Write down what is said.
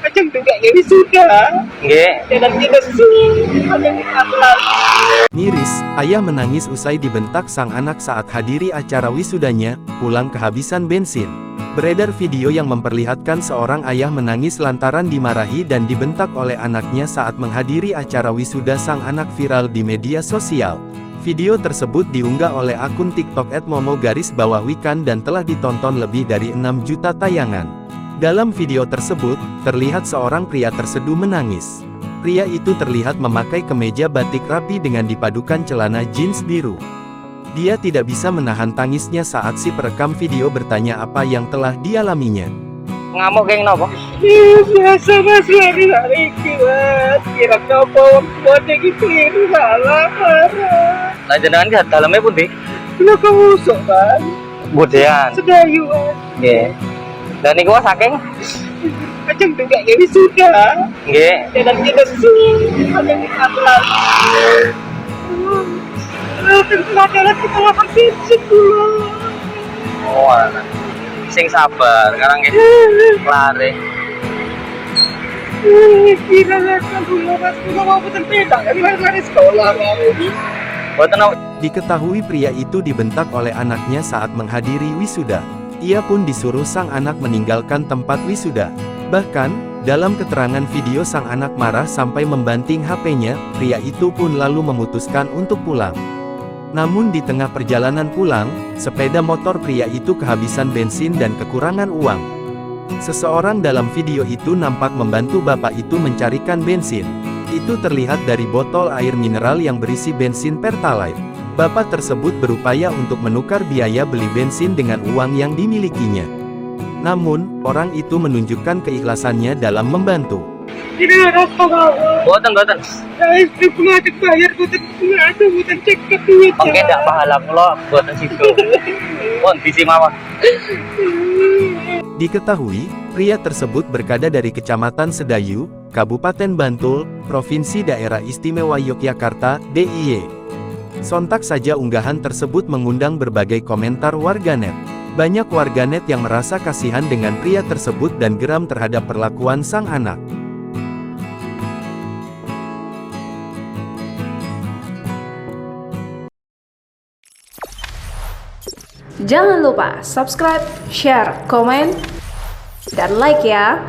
Ajeng juga ini sudah. Nggih. Dan kita Miris, ayah menangis usai dibentak sang anak saat hadiri acara wisudanya, pulang kehabisan bensin. Beredar video yang memperlihatkan seorang ayah menangis lantaran dimarahi dan dibentak oleh anaknya saat menghadiri acara wisuda sang anak viral di media sosial. Video tersebut diunggah oleh akun TikTok @momo_wikan dan telah ditonton lebih dari 6 juta tayangan. Dalam video tersebut, terlihat seorang pria terseduh menangis. Pria itu terlihat memakai kemeja batik rapi dengan dipadukan celana jeans biru. Dia tidak bisa menahan tangisnya saat si perekam video bertanya apa yang telah dialaminya. Ngamuk geng nopo? biasa mas lari-lari mas. Kira nopo buat iki keliru salah marah. Lah jenengan ki dalemnya pundi? Lu kemusuk kan? Budean. Sedayu mas. Nggih. Dan niku saking Ajeng juga ini sudah. nggih. Dan kita ada di kabel. Adalah kita lapar bensin dulu. Oh, alah. Sing sabar, sekarang nggih. Lare. Kira kan dulu mas, kita mau putar peda kan lari sekolah mau. Boten Diketahui pria itu dibentak oleh anaknya saat menghadiri wisuda. Ia pun disuruh sang anak meninggalkan tempat wisuda. Bahkan, dalam keterangan video sang anak marah sampai membanting HP-nya, pria itu pun lalu memutuskan untuk pulang. Namun di tengah perjalanan pulang, sepeda motor pria itu kehabisan bensin dan kekurangan uang. Seseorang dalam video itu nampak membantu bapak itu mencarikan bensin. Itu terlihat dari botol air mineral yang berisi bensin Pertalite. Bapak tersebut berupaya untuk menukar biaya beli bensin dengan uang yang dimilikinya. Namun, orang itu menunjukkan keikhlasannya dalam membantu. Ini harus pengawas. boten. Saya istri pengadil bayar, bukan cek ke duit. Oke, ndak pahala kula boten sido. Pun disimawak. Diketahui, pria tersebut berada dari Kecamatan Sedayu, Kabupaten Bantul, Provinsi Daerah Istimewa Yogyakarta, DIY. Sontak saja unggahan tersebut mengundang berbagai komentar warganet. Banyak warganet yang merasa kasihan dengan pria tersebut dan geram terhadap perlakuan sang anak. Jangan lupa subscribe, share, komen, dan like ya.